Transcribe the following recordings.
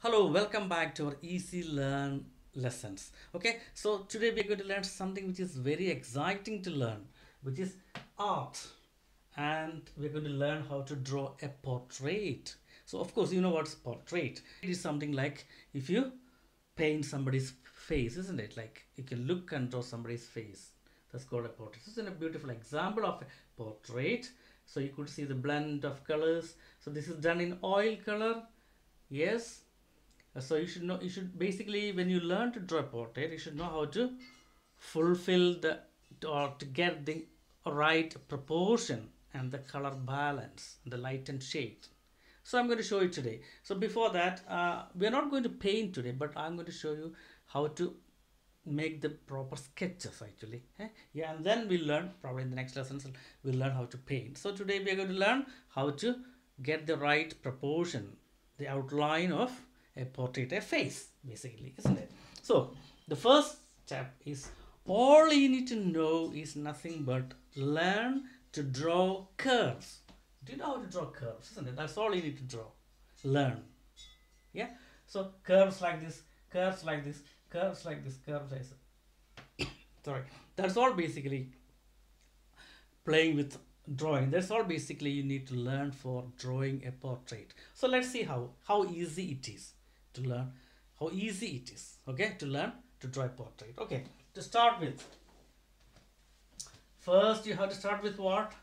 Hello, welcome back to our easy learn lessons. Okay, so today we are going to learn something which is very exciting to learn, which is art, and we're going to learn how to draw a portrait. So, of course, you know what's portrait. It is something like if you paint somebody's face, isn't it? Like you can look and draw somebody's face. That's called a portrait. This is a beautiful example of a portrait. So you could see the blend of colors. So this is done in oil color. Yes, so you should know, you should basically, when you learn to draw a portrait, you should know how to fulfill the, or to get the right proportion and the color balance, the light and shade. So I'm going to show you today. So before that, we are not going to paint today, but I'm going to show you how to make the proper sketches actually. Yeah, and then we'll learn, probably in the next lessons we'll learn how to paint. So today we are going to learn how to get the right proportion, the outline of a portrait, a face basically, isn't it? So the first step is, all you need to know is nothing but learn to draw curves. Do you know how to draw curves, isn't it? That's all you need to draw. Learn. Yeah, so curves like this, curves like this, curves like this, curves like this. Sorry, that's all basically playing with drawing. That's all basically you need to learn for drawing a portrait. So let's see how easy it is to learn, how easy it is, okay, to learn to draw a portrait. Okay, to start with, first you have to start with what?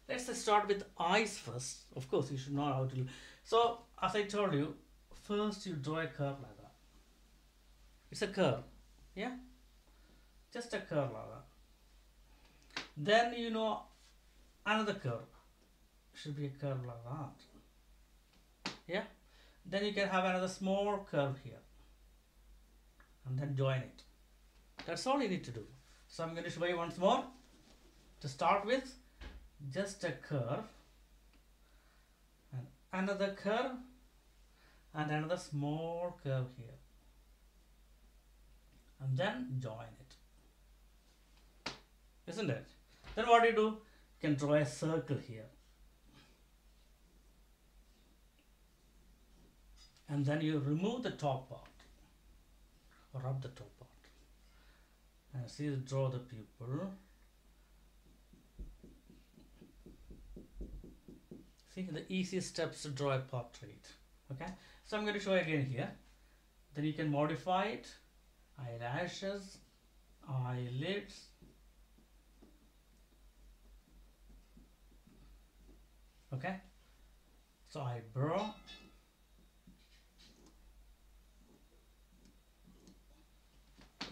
Let's start with eyes first. Of course you should know how to. So as I told you, first you draw a curve like that. It's a curve, yeah, just a curve like that. Then you know another curve should be a curve like that, yeah. Then you can have another small curve here and then join it. That's all you need to do. So I'm going to show you once more. To start with, just a curve and another curve and another small curve here, and then join it, isn't it? Then what do? You can draw a circle here, and then you remove the top part or rub the top part and see, draw the pupil. See, the easiest steps to draw a portrait. Okay, so I'm going to show you again here. Then you can modify it. Eyelashes, eyelids, okay, so eyebrow,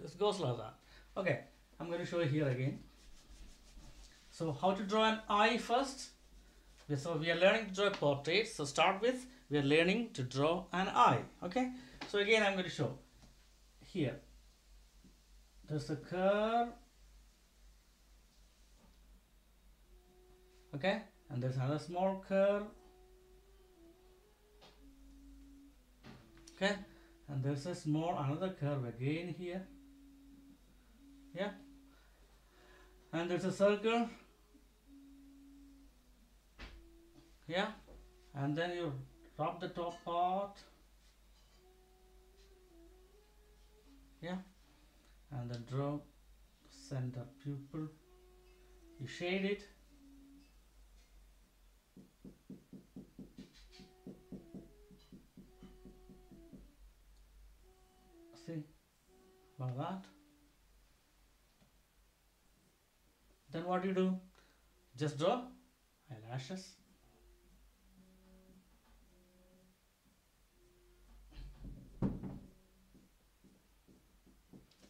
this goes like that. Okay, I'm going to show you here again. So how to draw an eye first? So we are learning to draw a portrait. So start with, we are learning to draw an eye. Okay, so again I'm going to show here. There's a curve, okay, and there's another small curve, okay, and there's a small another curve again here, yeah, and there's a circle, yeah, and then you rub the top part, yeah, and then draw center pupil, you shade it, see, like that. Then what do you do? Just draw eyelashes,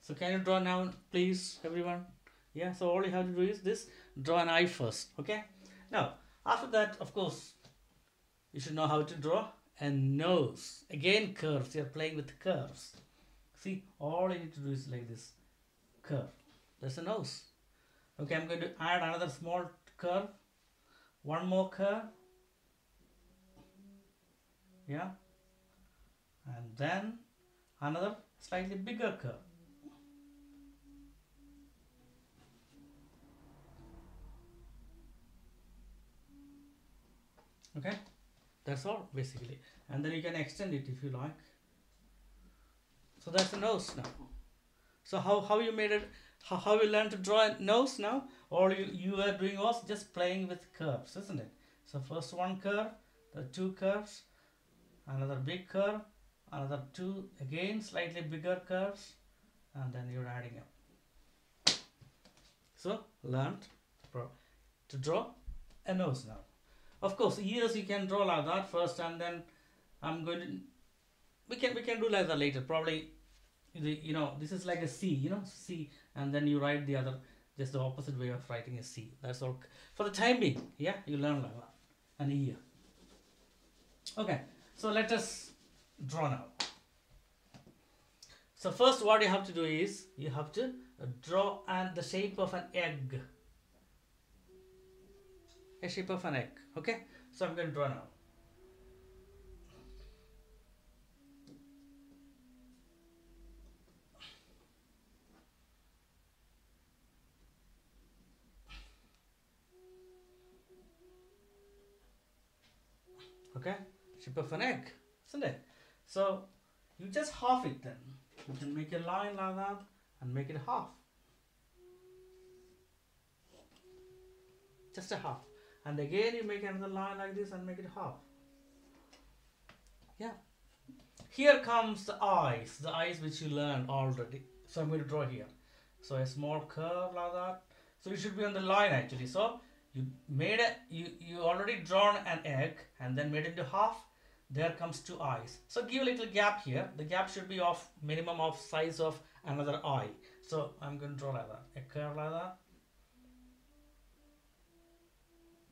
so can you draw now please everyone? Yeah, so all you have to do is this, draw an eye first. Okay, now after that, of course, you should know how to draw a nose. Again, curves, you're playing with curves. See, all you need to do is like this curve, there's a nose. Okay, I'm going to add another small curve, one more curve, yeah, and then another slightly bigger curve. Okay, that's all basically, and then you can extend it if you like. So that's the nose now. So how you made it, how you learned to draw a nose now? All you were doing was just playing with curves, isn't it? So first one curve, the two curves, another big curve, another two again slightly bigger curves, and then you're adding up. So learned to draw a nose now. Of course, ears you can draw like that first, and then I'm going to we can do like that later. Probably this is like a C, C, and then you write the other, just the opposite way of writing a C. That's all for the time being. Yeah, you learn like that. An ear. Okay, so let us draw now. So first what you have to do is you have to draw the shape of an egg. A shape of an egg. Okay, so I'm going to draw now. Okay, shape of an egg, isn't it? So you just half it then. You can make a line like that and make it half. Just a half. And again you make another line like this and make it half. Yeah. Here comes the eyes which you learned already. So I'm going to draw here. So a small curve like that. So it should be on the line actually. So you already drawn an egg and then made it into half. There comes two eyes. So give a little gap here. The gap should be of minimum of size of another eye. So I'm going to draw like that. A curve like that.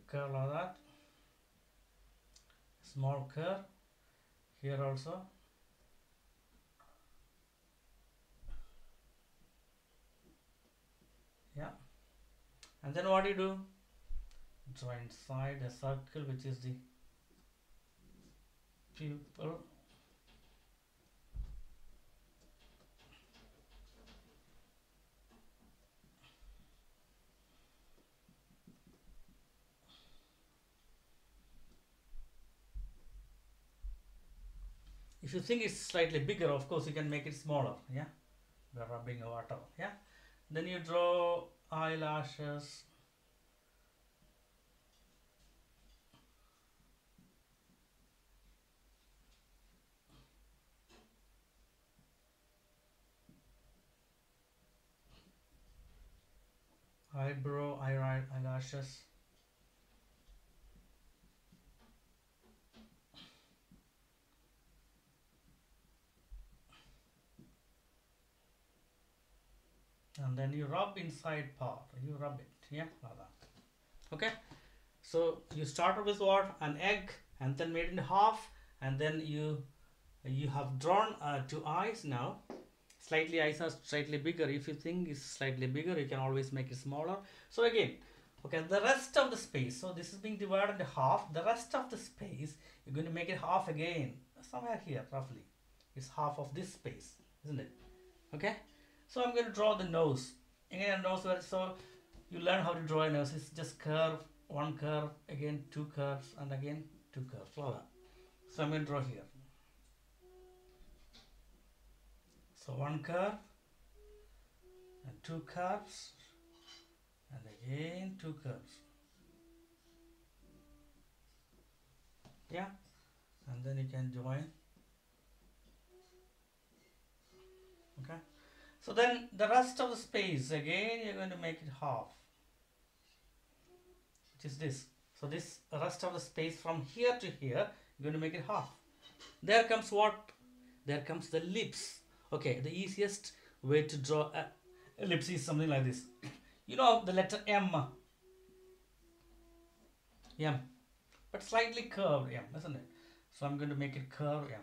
Curve like that. Small curve. Here also. Yeah. And then what do you do? Draw inside a circle which is the pupil. If you think it's slightly bigger, of course you can make it smaller. Yeah, by rubbing or whatever. Yeah. Then you draw eyelashes. Eyebrow, eyelashes. And then you rub inside part. You rub it. Yeah, like that. Okay. So you started with what? An egg, and then made it in half, and then you have drawn two eyes now. Slightly eyes are slightly bigger. If you think it's slightly bigger, you can always make it smaller. So again, okay, the rest of the space, so this is being divided into half. The rest of the space, you're going to make it half again, somewhere here roughly. It's half of this space, isn't it? Okay, so I'm going to draw the nose. Again, a nose where, so you learn how to draw a nose. It's just curve, one curve, again two curves, and again two curves, like that. So I'm going to draw here. So one curve and two curves and again two curves. Yeah, and then you can join. Okay, so then the rest of the space, again you're going to make it half, which is this. So this rest of the space from here to here, you're going to make it half. There comes what? There comes the lips. Okay, the easiest way to draw a ellipse is something like this. You know the letter M. M. But slightly curved M, isn't it? So I'm going to make it curved M.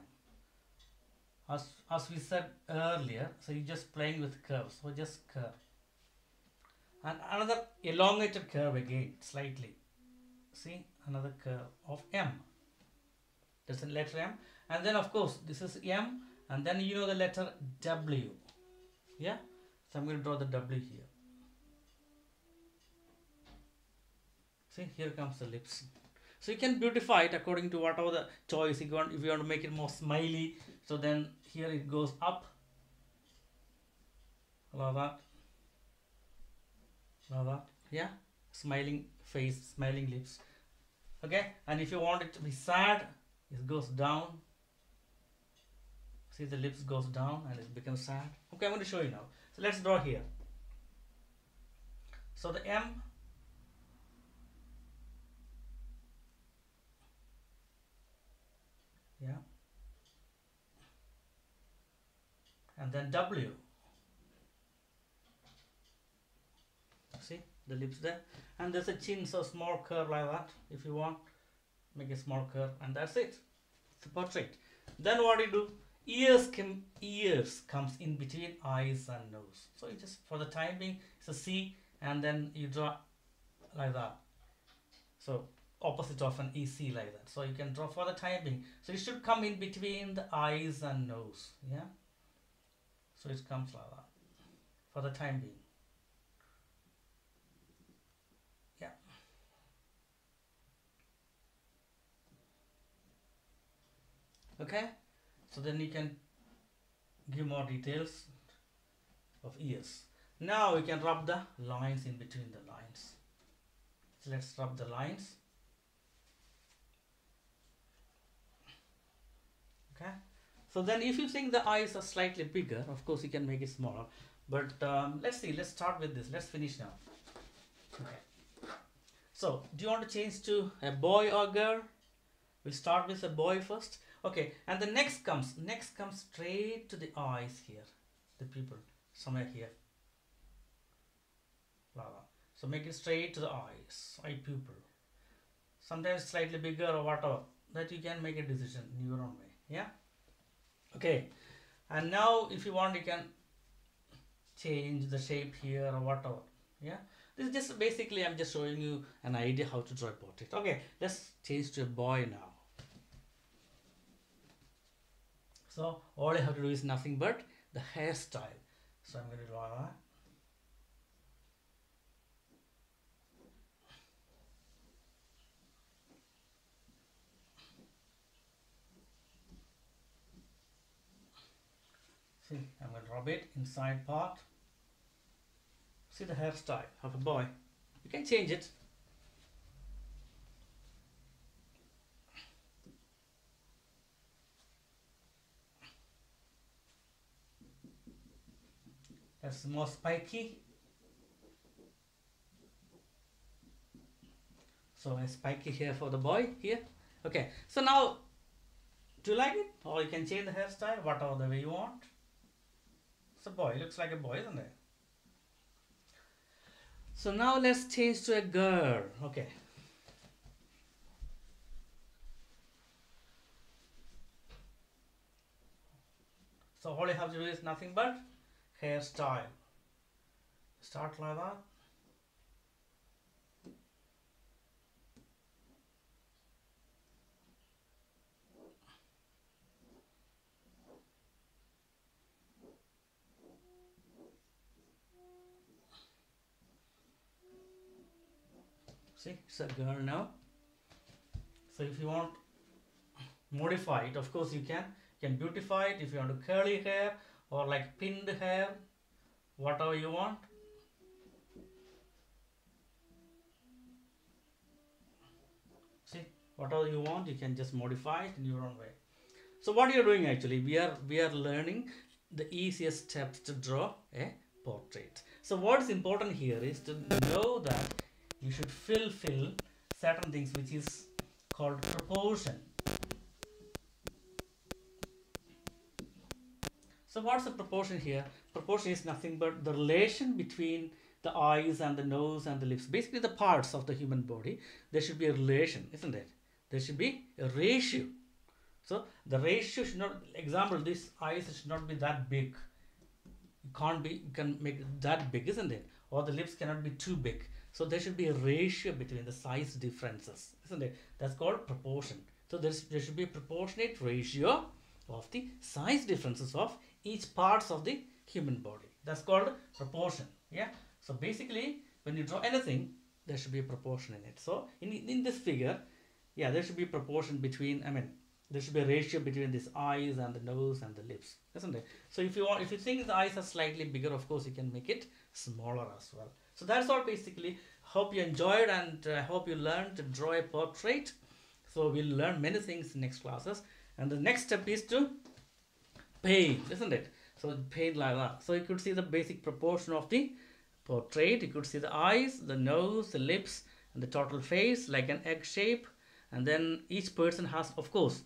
As we said earlier, so you're just playing with curves. So just curve. And another elongated curve again, slightly. See, another curve of M. That's the letter M. And then of course, this is M. And then you know the letter W. Yeah? So I'm going to draw the W here. See, here comes the lips. So you can beautify it according to whatever the choice you want. If you want to make it more smiley, so then here it goes up. like that, like that. Yeah, smiling face, smiling lips. Okay, and if you want it to be sad, it goes down. See, the lips goes down and it becomes sad. Okay, I'm going to show you now. So let's draw here. So the M, yeah, and then W. See the lips there, and there's a chin, so small curve like that. If you want, make a small curve, and that's it. It's a portrait. Then what do you do? Ears comes in between eyes and nose. So you just, for the time being, it's a C, and then you draw like that. So opposite of an EC like that. So you can draw for the time being. So it should come in between the eyes and nose. Yeah. So it comes like that for the time being. Yeah. Okay. So then you can give more details of ears. Now we can rub the lines in between the lines. So let's rub the lines. Okay. So then if you think the eyes are slightly bigger, of course you can make it smaller. But let's see, let's start with this. Let's finish now. Okay. So do you want to change to a boy or girl? We'll start with a boy first. Okay, and the next comes straight to the eyes here. The pupil, somewhere here. So make it straight to the eyes, eye pupil. Sometimes slightly bigger or whatever. That you can make a decision in your own way. Yeah. Okay. And now if you want, you can change the shape here or whatever. Yeah. This is just basically, I'm just showing you an idea how to draw a portrait. Okay. Let's change to a boy now. So all I have to do is nothing but the hairstyle. So I'm going to draw that. See, I'm going to rub it inside part. See the hairstyle of a boy. You can change it. That's more spiky. So a spiky hair for the boy here. Okay, so now, do you like it? Or you can change the hairstyle, whatever the way you want. It's a boy, looks like a boy, isn't it? So now let's change to a girl. Okay. So all you have to do is nothing but hairstyle. Start like that. See, it's a girl now. So if you want modify it, of course you can beautify it if you want to curly hair or like pinned hair, whatever you want. See, whatever you want, you can just modify it in your own way. So what you're doing actually, we are learning the easiest steps to draw a portrait. So what's important here is to know that you should fulfill certain things which is called proportion. So what's the proportion here? Proportion is nothing but the relation between the eyes and the nose and the lips. Basically the parts of the human body. There should be a relation, isn't it? There should be a ratio. So the ratio should not, example, this eyes should not be that big. You can make it that big, isn't it? Or the lips cannot be too big. So there should be a ratio between the size differences, isn't it? That's called proportion. So there should be a proportionate ratio of the size differences of each parts of the human body. That's called proportion. Yeah. So basically, when you draw anything, there should be a proportion in it. So in this figure, yeah, there should be a proportion between, I mean, there should be a ratio between these eyes and the nose and the lips, isn't it? So if you want, if you think the eyes are slightly bigger, of course you can make it smaller as well. So that's all basically. Hope you enjoyed, and I hope you learned to draw a portrait. So we'll learn many things in next classes, and the next step is to paint, isn't it? So paint like that. So you could see the basic proportion of the portrait. You could see the eyes, the nose, the lips, and the total face like an egg shape. And then each person has, of course,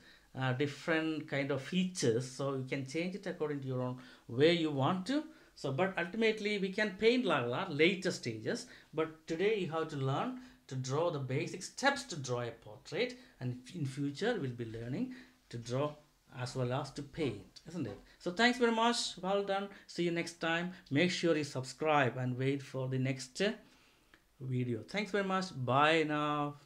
different kind of features. So you can change it according to your own way you want to. So, but ultimately we can paint like that later stages. But today you have to learn to draw the basic steps to draw a portrait, and in future we'll be learning to draw as well as to paint, isn't it? So thanks very much, well done, see you next time. Make sure you subscribe and wait for the next video. Thanks very much, bye now.